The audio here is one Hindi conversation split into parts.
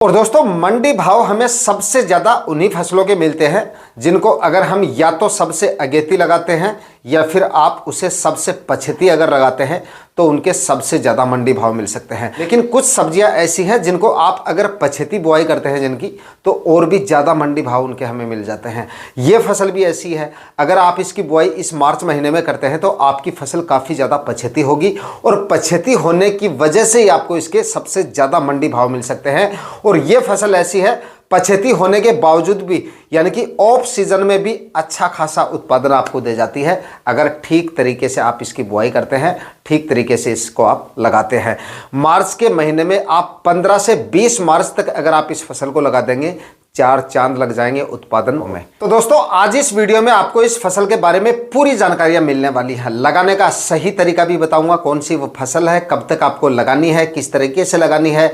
और दोस्तों मंडी भाव हमें सबसे ज़्यादा उन्हीं फसलों के मिलते हैं जिनको अगर हम या तो सबसे अगेती लगाते हैं या फिर आप उसे सबसे पछेती अगर लगाते हैं तो उनके सबसे ज़्यादा मंडी भाव मिल सकते हैं। लेकिन कुछ सब्जियां ऐसी हैं जिनको आप अगर पछेती बुआई करते हैं जिनकी, तो और भी ज़्यादा मंडी भाव उनके हमें मिल जाते हैं। ये फसल भी ऐसी है, अगर आप इसकी बुआई इस मार्च महीने में करते हैं तो आपकी फसल काफ़ी ज़्यादा पछेती होगी और पछेती होने की वजह से ही आपको इसके सबसे ज़्यादा मंडी भाव मिल सकते हैं। और ये फसल ऐसी है पछेती होने के बावजूद भी, यानी कि ऑफ सीजन में भी अच्छा खासा उत्पादन आपको दे जाती है अगर ठीक तरीके से आप इसकी बुआई करते हैं, ठीक तरीके से इसको आप लगाते हैं। मार्च के महीने में आप 15 से 20 मार्च तक अगर आप इस फसल को लगा देंगे, 4 चांद लग जाएंगे उत्पादन में। तो दोस्तों आज इस वीडियो में आपको इस फसल के बारे में पूरी जानकारियां मिलने वाली है। लगाने का सही तरीका भी बताऊंगा, कौन सी वो फसल है, कब तक आपको लगानी है, किस तरीके से लगानी है,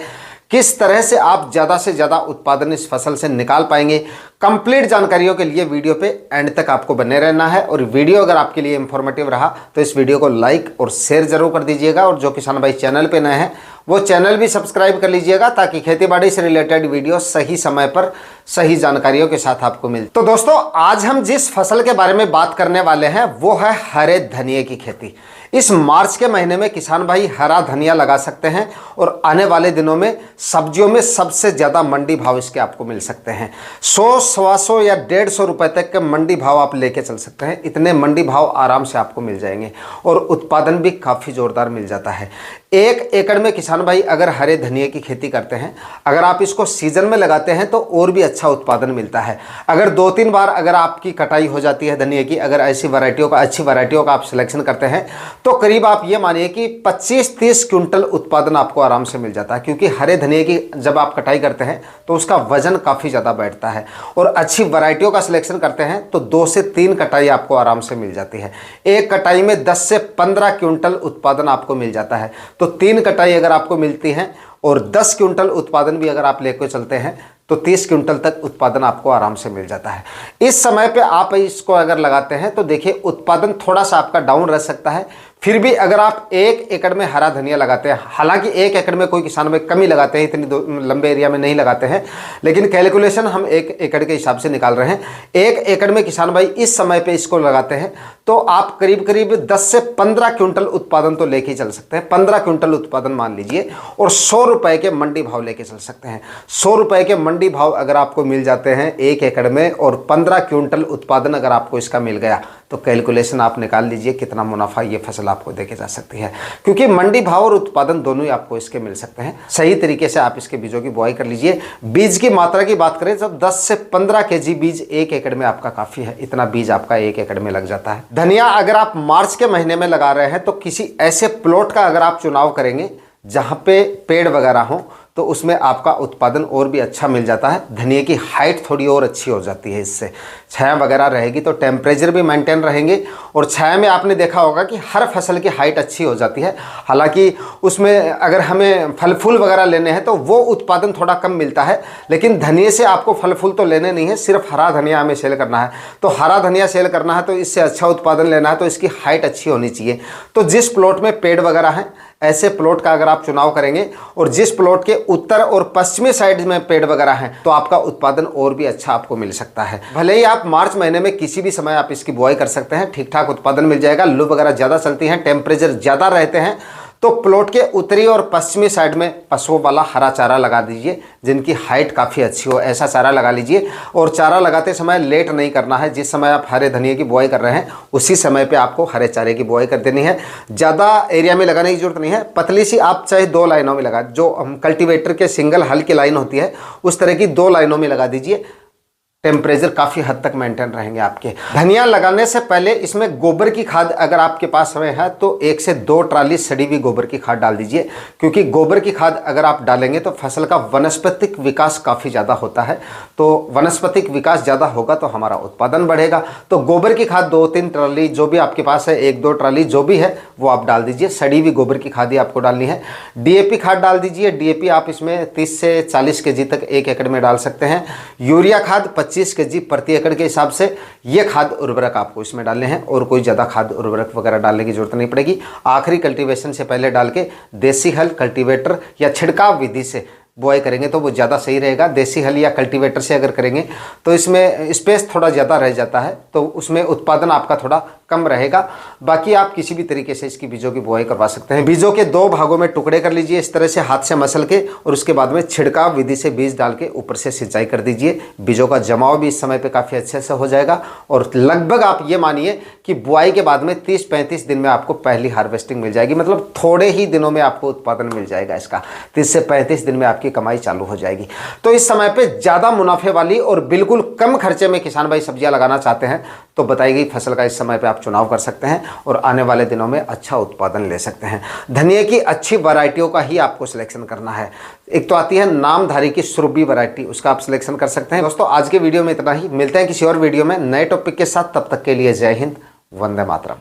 किस तरह से आप ज़्यादा से ज़्यादा उत्पादन इस फसल से निकाल पाएंगे। कंप्लीट जानकारियों के लिए वीडियो पे एंड तक आपको बने रहना है। और वीडियो अगर आपके लिए इंफॉर्मेटिव रहा तो इस वीडियो को लाइक और शेयर जरूर कर दीजिएगा। और जो किसान भाई चैनल पे नए हैं वो चैनल भी सब्सक्राइब कर लीजिएगा ताकि खेतीबाड़ी से रिलेटेड वीडियो सही समय पर सही जानकारियों के साथ आपको मिले। तो दोस्तों आज हम जिस फसल के बारे में बात करने वाले हैं वो है हरे धनिये की खेती। इस मार्च के महीने में किसान भाई हरा धनिया लगा सकते हैं और आने वाले दिनों में सब्जियों में सबसे ज़्यादा मंडी भाव इसके आपको मिल सकते हैं। 100, 125 या 150 रुपए तक के मंडी भाव आप लेके चल सकते हैं। इतने मंडी भाव आराम से आपको मिल जाएंगे और उत्पादन भी काफ़ी ज़ोरदार मिल जाता है। 1 एकड़ में किसान भाई अगर हरे धनिये की खेती करते हैं, अगर आप इसको सीजन में लगाते हैं तो और भी अच्छा उत्पादन मिलता है। अगर 2-3 बार अगर आपकी कटाई हो जाती है धनिये की, अगर ऐसी वैरायटियों का, अच्छी वैरायटियों का आप सिलेक्शन करते हैं तो करीब आप ये मानिए कि 25-30 क्विंटल उत्पादन आपको आराम से मिल जाता है। क्योंकि हरे धनिये की जब आप कटाई करते हैं तो उसका वजन काफ़ी ज़्यादा बैठता है। और अच्छी वैरायटियों का सिलेक्शन करते हैं तो 2 से 3 कटाई आपको आराम से मिल जाती है। एक कटाई में 10 से 15 क्विंटल उत्पादन आपको मिल जाता है। तो 3 कटाई अगर आपको मिलती हैं और 10 क्विंटल उत्पादन भी अगर आप लेकर चलते हैं तो 30 क्विंटल तक उत्पादन आपको आराम से मिल जाता है। इस समय पे आप इसको अगर लगाते हैं तो देखिए उत्पादन थोड़ा सा आपका डाउन रह सकता है। फिर भी अगर आप 1 एकड़ में हरा धनिया लगाते हैं, हालांकि 1 एकड़ में कोई किसान में कम ही लगाते हैं, इतनी लंबे एरिया में नहीं लगाते हैं, लेकिन कैलकुलेशन हम 1 एकड़ के हिसाब से निकाल रहे हैं। 1 एकड़ में किसान भाई इस समय पे इसको लगाते हैं तो आप करीब करीब 10 से 15 क्विंटल उत्पादन तो लेके चल सकते हैं। 15 क्विंटल उत्पादन मान लीजिए और 100 रुपए के मंडी भाव लेके चल सकते हैं। 100 रुपए के मंडी भाव अगर आपको मिल जाते हैं 1 एकड़ में और 15 क्विंटल उत्पादन अगर आपको इसका मिल गया तो कैलकुलेशन आप निकाल लीजिए कितना मुनाफा ये फसल आपको देके जा सकती है। क्योंकि मंडी भाव और उत्पादन दोनों ही आपको इसके मिल सकते हैं। सही तरीके से आप इसके बीजों की बुआई कर लीजिए। बीज की मात्रा की बात करें तो 10 से 15 केजी बीज 1 एकड़ में आपका काफ़ी है। इतना बीज आपका 1 एकड़ में लग जाता है। धनिया अगर आप मार्च के महीने में लगा रहे हैं तो किसी ऐसे प्लॉट का अगर आप चुनाव करेंगे जहाँ पे पेड़ वगैरह हों तो उसमें आपका उत्पादन और भी अच्छा मिल जाता है। धनिये की हाइट थोड़ी और अच्छी हो जाती है इससे। छाया वगैरह रहेगी तो टेम्परेचर भी मेंटेन रहेंगे और छाया में आपने देखा होगा कि हर फसल की हाइट अच्छी हो जाती है। हालांकि उसमें अगर हमें फल फूल वगैरह लेने हैं तो वो उत्पादन थोड़ा कम मिलता है, लेकिन धनिये से आपको फल फूल तो लेने नहीं है, सिर्फ हरा धनिया हमें सेल करना है। तो हरा धनिया सेल करना है तो इससे अच्छा उत्पादन लेना है तो इसकी हाइट अच्छी होनी चाहिए। तो जिस प्लॉट में पेड़ वगैरह हैं ऐसे प्लॉट का अगर आप चुनाव करेंगे और जिस प्लॉट के उत्तर और पश्चिमी साइड में पेड़ वगैरह हैं तो आपका उत्पादन और भी अच्छा आपको मिल सकता है। भले ही आप मार्च महीने में किसी भी समय आप इसकी बुआई कर सकते हैं, ठीक ठाक उत्पादन मिल जाएगा। लू वगैरह ज़्यादा चलती हैं, टेम्परेचर ज़्यादा रहते हैं तो प्लॉट के उत्तरी और पश्चिमी साइड में पशुओं वाला हरा चारा लगा दीजिए जिनकी हाइट काफ़ी अच्छी हो, ऐसा चारा लगा लीजिए। और चारा लगाते समय लेट नहीं करना है। जिस समय आप हरे धनिये की बुआई कर रहे हैं उसी समय पे आपको हरे चारे की बुआई कर देनी है। ज़्यादा एरिया में लगाने की जरूरत नहीं है। पतली सी आप चाहे 2 लाइनों में लगा, जो हम कल्टीवेटर के सिंगल हल की लाइन होती है उस तरह की 2 लाइनों में लगा दीजिए। टेम्परेचर काफ़ी हद तक मेंटेन रहेंगे आपके। धनिया लगाने से पहले इसमें गोबर की खाद अगर आपके पास समय है तो 1 से 2 ट्राली सड़ी हुई गोबर की खाद डाल दीजिए। क्योंकि गोबर की खाद अगर आप डालेंगे तो फसल का वनस्पतिक विकास काफ़ी ज़्यादा होता है। तो वनस्पतिक विकास ज़्यादा होगा तो हमारा उत्पादन बढ़ेगा। तो गोबर की खाद 2-3 ट्राली जो भी आपके पास है, 1-2 ट्राली जो भी है वो आप डाल दीजिए। सड़ी हुई गोबर की खाद ही आपको डालनी है। डीएपी खाद डाल दीजिए। डीएपी आप इसमें 30 से 40 केजी तक 1 एकड़ में डाल सकते हैं। यूरिया खाद 25 केजी प्रति एकड़ के हिसाब से ये खाद उर्वरक आपको इसमें डालने हैं और कोई ज़्यादा खाद उर्वरक वगैरह डालने की जरूरत नहीं पड़ेगी। आखिरी कल्टीवेशन से पहले डाल के देसी हल, कल्टीवेटर या छिड़काव विधि से बुआई करेंगे तो वो ज़्यादा सही रहेगा। देसी हल या कल्टीवेटर से अगर करेंगे तो इसमें स्पेस थोड़ा ज़्यादा रह जाता है, तो उसमें उत्पादन आपका थोड़ा कम रहेगा। बाकी आप किसी भी तरीके से इसकी बीजों की बुआई करवा सकते हैं। बीजों के 2 भागों में टुकड़े कर लीजिए इस तरह से हाथ से मसल के, और उसके बाद में छिड़काव विधि से बीज डाल के ऊपर से सिंचाई कर दीजिए। बीजों का जमाव भी इस समय पे काफ़ी अच्छे से हो जाएगा, और लगभग आप ये मानिए कि बुआई के बाद में 30-35 दिन में आपको पहली हार्वेस्टिंग मिल जाएगी। मतलब थोड़े ही दिनों में आपको उत्पादन मिल जाएगा इसका। 30 से 35 दिन में आपकी कमाई चालू हो जाएगी। तो इस समय पे ज़्यादा मुनाफे वाली और बिल्कुल कम खर्चे में किसान भाई सब्जियां लगाना चाहते हैं तो बताई गई फसल का इस समय पे आप चुनाव कर सकते हैं और आने वाले दिनों में अच्छा उत्पादन ले सकते हैं। धनिया की अच्छी वैरायटियों का ही आपको सिलेक्शन करना है। एक तो आती है नामधारी की सुरभि वैरायटी, उसका आप सिलेक्शन कर सकते हैं। दोस्तों आज के वीडियो में इतना ही, मिलते हैं किसी और वीडियो में नए टॉपिक के साथ। तब तक के लिए जय हिंद, वंदे मातरम।